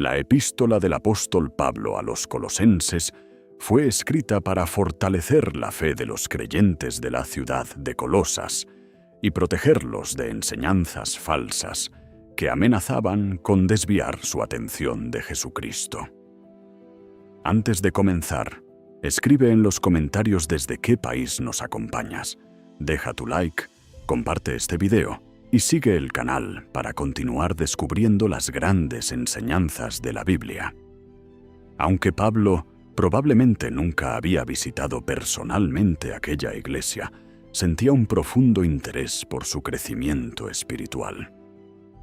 La epístola del apóstol Pablo a los Colosenses fue escrita para fortalecer la fe de los creyentes de la ciudad de Colosas y protegerlos de enseñanzas falsas que amenazaban con desviar su atención de Jesucristo. Antes de comenzar, escribe en los comentarios desde qué país nos acompañas. Deja tu like, comparte este video y sigue el canal para continuar descubriendo las grandes enseñanzas de la Biblia. Aunque Pablo probablemente nunca había visitado personalmente aquella iglesia, sentía un profundo interés por su crecimiento espiritual.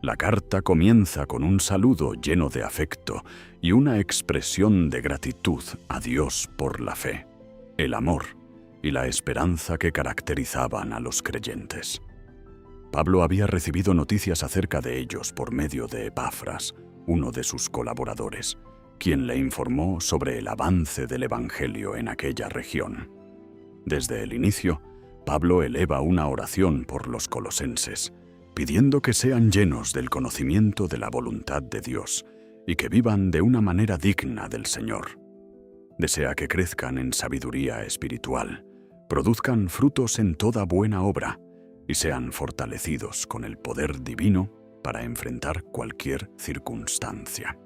La carta comienza con un saludo lleno de afecto y una expresión de gratitud a Dios por la fe, el amor y la esperanza que caracterizaban a los creyentes. Pablo había recibido noticias acerca de ellos por medio de Epafras, uno de sus colaboradores, quien le informó sobre el avance del Evangelio en aquella región. Desde el inicio, Pablo eleva una oración por los colosenses, pidiendo que sean llenos del conocimiento de la voluntad de Dios y que vivan de una manera digna del Señor. Desea que crezcan en sabiduría espiritual, produzcan frutos en toda buena obra y sean fortalecidos con el poder divino para enfrentar cualquier circunstancia.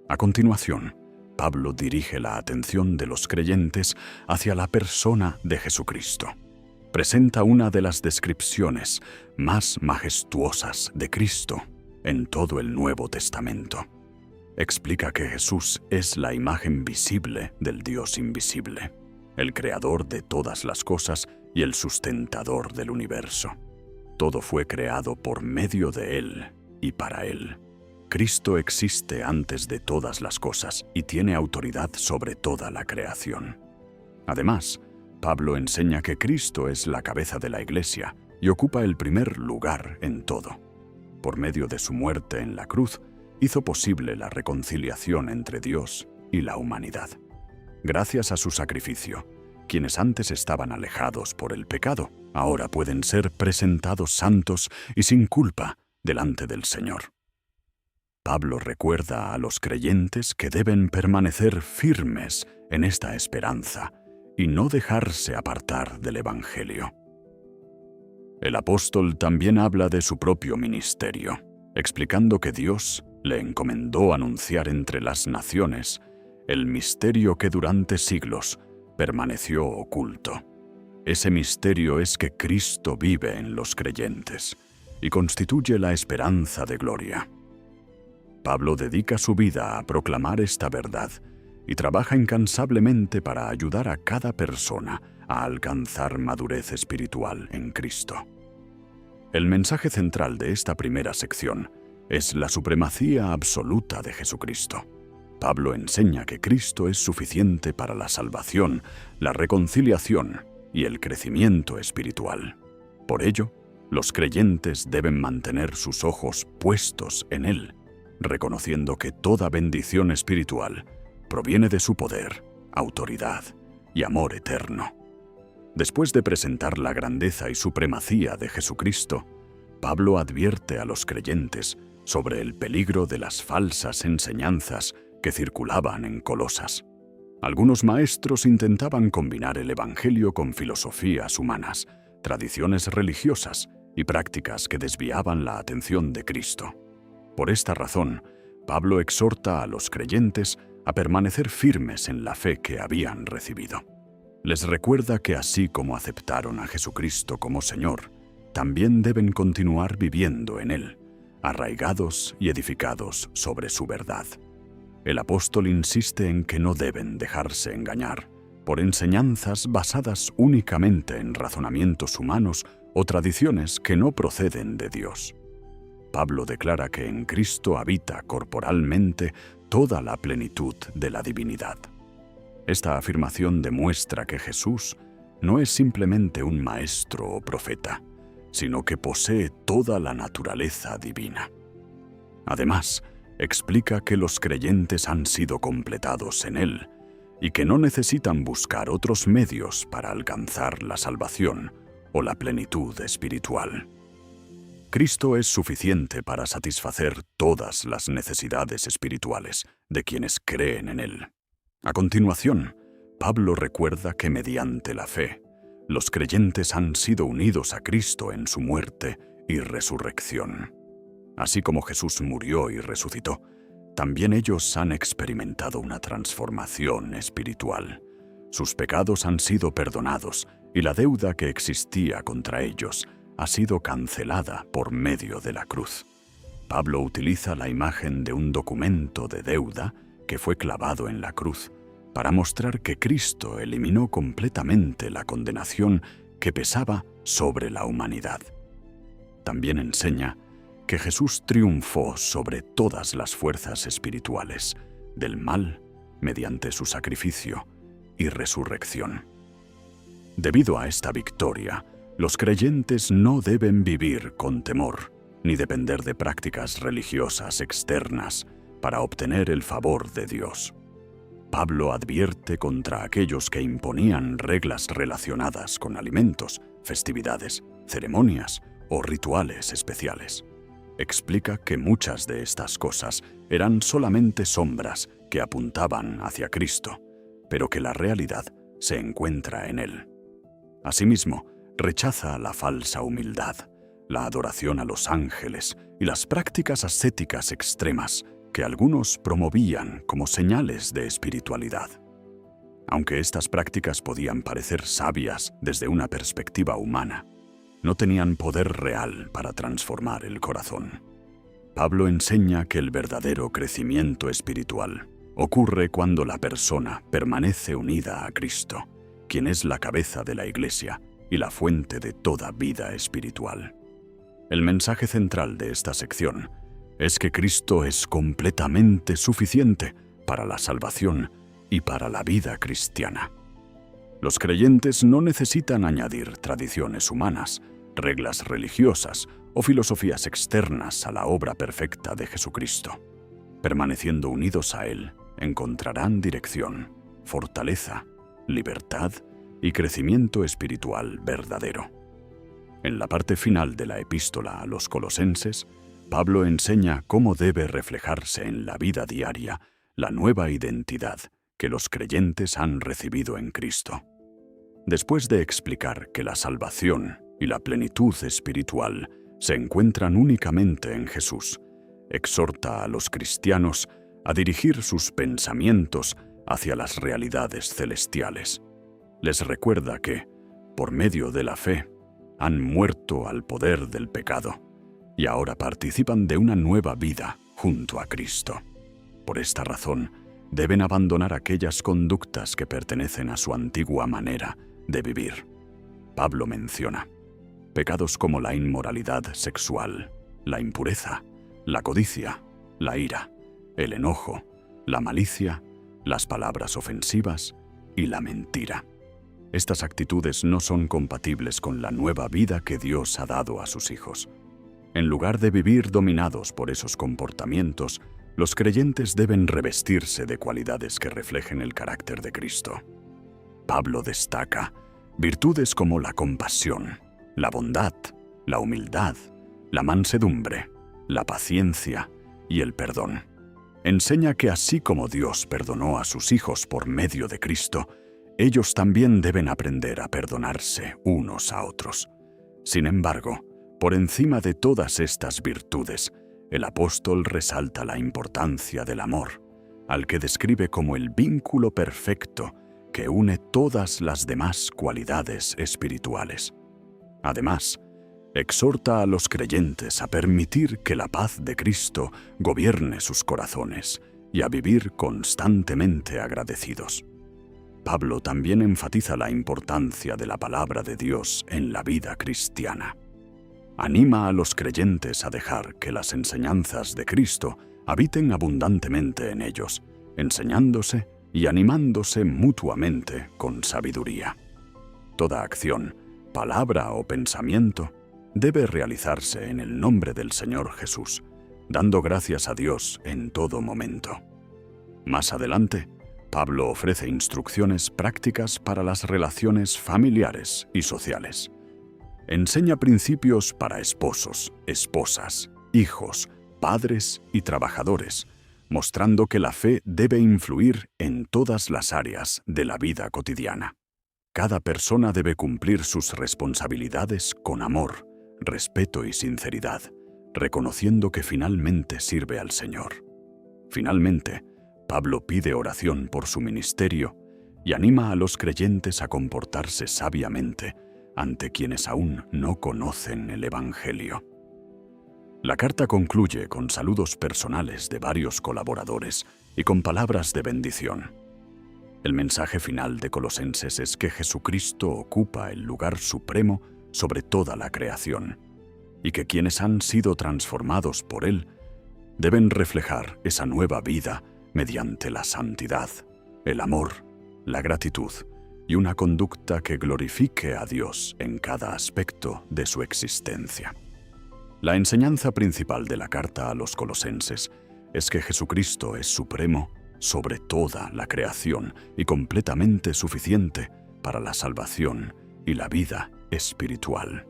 A continuación, Pablo dirige la atención de los creyentes hacia la persona de Jesucristo. Presenta una de las descripciones más majestuosas de Cristo en todo el Nuevo Testamento. Explica que Jesús es la imagen visible del Dios invisible, el creador de todas las cosas y el sustentador del universo. Todo fue creado por medio de Él y para Él. Cristo existe antes de todas las cosas y tiene autoridad sobre toda la creación. Además, Pablo enseña que Cristo es la cabeza de la Iglesia y ocupa el primer lugar en todo. Por medio de su muerte en la cruz, hizo posible la reconciliación entre Dios y la humanidad. Gracias a su sacrificio, quienes antes estaban alejados por el pecado, ahora pueden ser presentados santos y sin culpa delante del Señor. Pablo recuerda a los creyentes que deben permanecer firmes en esta esperanza y no dejarse apartar del Evangelio. El apóstol también habla de su propio ministerio, explicando que Dios le encomendó anunciar entre las naciones el misterio que durante siglos permaneció oculto. Ese misterio es que Cristo vive en los creyentes y constituye la esperanza de gloria. Pablo dedica su vida a proclamar esta verdad y trabaja incansablemente para ayudar a cada persona a alcanzar madurez espiritual en Cristo. El mensaje central de esta primera sección es la supremacía absoluta de Jesucristo. Pablo enseña que Cristo es suficiente para la salvación, la reconciliación y el crecimiento espiritual. Por ello, los creyentes deben mantener sus ojos puestos en Él, reconociendo que toda bendición espiritual proviene de su poder, autoridad y amor eterno. Después de presentar la grandeza y supremacía de Jesucristo, Pablo advierte a los creyentes sobre el peligro de las falsas enseñanzas que circulaban en Colosas. Algunos maestros intentaban combinar el Evangelio con filosofías humanas, tradiciones religiosas y prácticas que desviaban la atención de Cristo. Por esta razón, Pablo exhorta a los creyentes a permanecer firmes en la fe que habían recibido. Les recuerda que así como aceptaron a Jesucristo como Señor, también deben continuar viviendo en Él, arraigados y edificados sobre su verdad. El apóstol insiste en que no deben dejarse engañar por enseñanzas basadas únicamente en razonamientos humanos o tradiciones que no proceden de Dios. Pablo declara que en Cristo habita corporalmente toda la plenitud de la divinidad. Esta afirmación demuestra que Jesús no es simplemente un maestro o profeta, sino que posee toda la naturaleza divina. Además, explica que los creyentes han sido completados en Él y que no necesitan buscar otros medios para alcanzar la salvación o la plenitud espiritual. Cristo es suficiente para satisfacer todas las necesidades espirituales de quienes creen en Él. A continuación, Pablo recuerda que mediante la fe, los creyentes han sido unidos a Cristo en su muerte y resurrección. Así como Jesús murió y resucitó, también ellos han experimentado una transformación espiritual. Sus pecados han sido perdonados y la deuda que existía contra ellos ha sido cancelada por medio de la cruz. Pablo utiliza la imagen de un documento de deuda que fue clavado en la cruz para mostrar que Cristo eliminó completamente la condenación que pesaba sobre la humanidad. También enseña que Jesús triunfó sobre todas las fuerzas espirituales del mal mediante su sacrificio y resurrección. Debido a esta victoria, los creyentes no deben vivir con temor ni depender de prácticas religiosas externas para obtener el favor de Dios. Pablo advierte contra aquellos que imponían reglas relacionadas con alimentos, festividades, ceremonias o rituales especiales. Explica que muchas de estas cosas eran solamente sombras que apuntaban hacia Cristo, pero que la realidad se encuentra en Él. Asimismo, rechaza la falsa humildad, la adoración a los ángeles y las prácticas ascéticas extremas que algunos promovían como señales de espiritualidad. Aunque estas prácticas podían parecer sabias desde una perspectiva humana, no tenían poder real para transformar el corazón. Pablo enseña que el verdadero crecimiento espiritual ocurre cuando la persona permanece unida a Cristo, quien es la cabeza de la Iglesia y la fuente de toda vida espiritual. El mensaje central de esta sección es que Cristo es completamente suficiente para la salvación y para la vida cristiana. Los creyentes no necesitan añadir tradiciones humanas, reglas religiosas o filosofías externas a la obra perfecta de Jesucristo. Permaneciendo unidos a Él, encontrarán dirección, fortaleza, libertad y crecimiento espiritual verdadero. En la parte final de la epístola a los Colosenses, Pablo enseña cómo debe reflejarse en la vida diaria la nueva identidad que los creyentes han recibido en Cristo. Después de explicar que la salvación y la plenitud espiritual se encuentran únicamente en Jesús, exhorta a los cristianos a dirigir sus pensamientos hacia las realidades celestiales. Les recuerda que, por medio de la fe, han muerto al poder del pecado y ahora participan de una nueva vida junto a Cristo. Por esta razón, deben abandonar aquellas conductas que pertenecen a su antigua manera de vivir. Pablo menciona pecados como la inmoralidad sexual, la impureza, la codicia, la ira, el enojo, la malicia, las palabras ofensivas y la mentira. Estas actitudes no son compatibles con la nueva vida que Dios ha dado a sus hijos. En lugar de vivir dominados por esos comportamientos, los creyentes deben revestirse de cualidades que reflejen el carácter de Cristo. Pablo destaca virtudes como la compasión, la bondad, la humildad, la mansedumbre, la paciencia y el perdón. Enseña que así como Dios perdonó a sus hijos por medio de Cristo, ellos también deben aprender a perdonarse unos a otros. Sin embargo, por encima de todas estas virtudes, el apóstol resalta la importancia del amor, al que describe como el vínculo perfecto que une todas las demás cualidades espirituales. Además, exhorta a los creyentes a permitir que la paz de Cristo gobierne sus corazones y a vivir constantemente agradecidos. Pablo también enfatiza la importancia de la palabra de Dios en la vida cristiana. Anima a los creyentes a dejar que las enseñanzas de Cristo habiten abundantemente en ellos, enseñándose y animándose mutuamente con sabiduría. Toda acción, palabra o pensamiento debe realizarse en el nombre del Señor Jesús, dando gracias a Dios en todo momento. Más adelante, Pablo ofrece instrucciones prácticas para las relaciones familiares y sociales. Enseña principios para esposos, esposas, hijos, padres y trabajadores, mostrando que la fe debe influir en todas las áreas de la vida cotidiana. Cada persona debe cumplir sus responsabilidades con amor, respeto y sinceridad, reconociendo que finalmente sirve al Señor. Finalmente, Pablo pide oración por su ministerio y anima a los creyentes a comportarse sabiamente ante quienes aún no conocen el Evangelio. La carta concluye con saludos personales de varios colaboradores y con palabras de bendición. El mensaje final de Colosenses es que Jesucristo ocupa el lugar supremo sobre toda la creación y que quienes han sido transformados por Él deben reflejar esa nueva vida mediante la santidad, el amor, la gratitud y una conducta que glorifique a Dios en cada aspecto de su existencia. La enseñanza principal de la carta a los Colosenses es que Jesucristo es supremo sobre toda la creación y completamente suficiente para la salvación y la vida espiritual.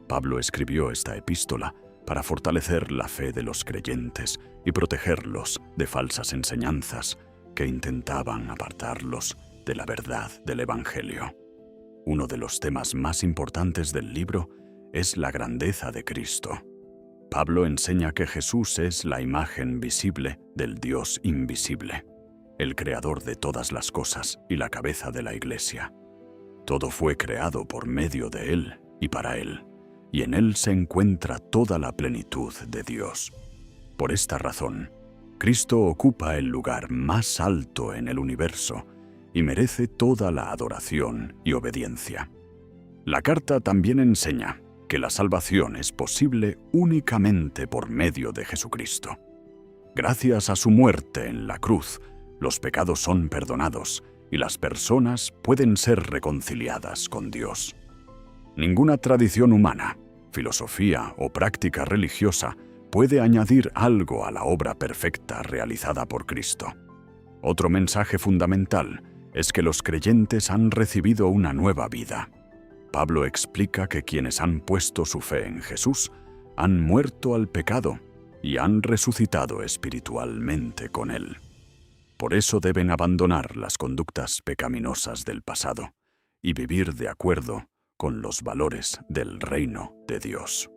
Pablo escribió esta epístola para fortalecer la fe de los creyentes y protegerlos de falsas enseñanzas que intentaban apartarlos de la verdad del Evangelio. Uno de los temas más importantes del libro es la grandeza de Cristo. Pablo enseña que Jesús es la imagen visible del Dios invisible, el creador de todas las cosas y la cabeza de la Iglesia. Todo fue creado por medio de Él y para Él, y en Él se encuentra toda la plenitud de Dios. Por esta razón, Cristo ocupa el lugar más alto en el universo y merece toda la adoración y obediencia. La carta también enseña que la salvación es posible únicamente por medio de Jesucristo. Gracias a su muerte en la cruz, los pecados son perdonados y las personas pueden ser reconciliadas con Dios. Ninguna tradición humana, filosofía o práctica religiosa puede añadir algo a la obra perfecta realizada por Cristo. Otro mensaje fundamental es que los creyentes han recibido una nueva vida. Pablo explica que quienes han puesto su fe en Jesús han muerto al pecado y han resucitado espiritualmente con Él. Por eso deben abandonar las conductas pecaminosas del pasado y vivir de acuerdo con los valores del reino de Dios.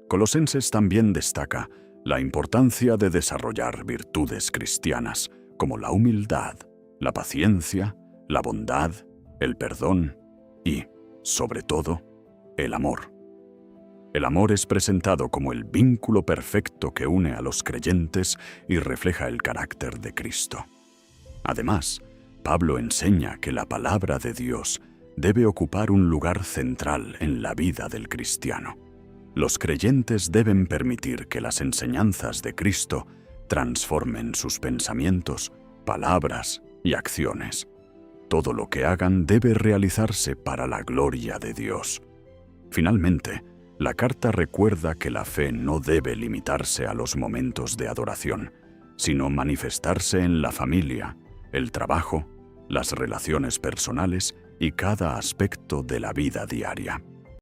Colosenses también destaca la importancia de desarrollar virtudes cristianas como la humildad, la paciencia, la bondad, el perdón y, sobre todo, el amor. El amor es presentado como el vínculo perfecto que une a los creyentes y refleja el carácter de Cristo. Además, Pablo enseña que la palabra de Dios debe ocupar un lugar central en la vida del cristiano. Los creyentes deben permitir que las enseñanzas de Cristo transformen sus pensamientos, palabras y acciones. Todo lo que hagan debe realizarse para la gloria de Dios. Finalmente, la carta recuerda que la fe no debe limitarse a los momentos de adoración, sino manifestarse en la familia, el trabajo, las relaciones personales y cada aspecto de la vida diaria.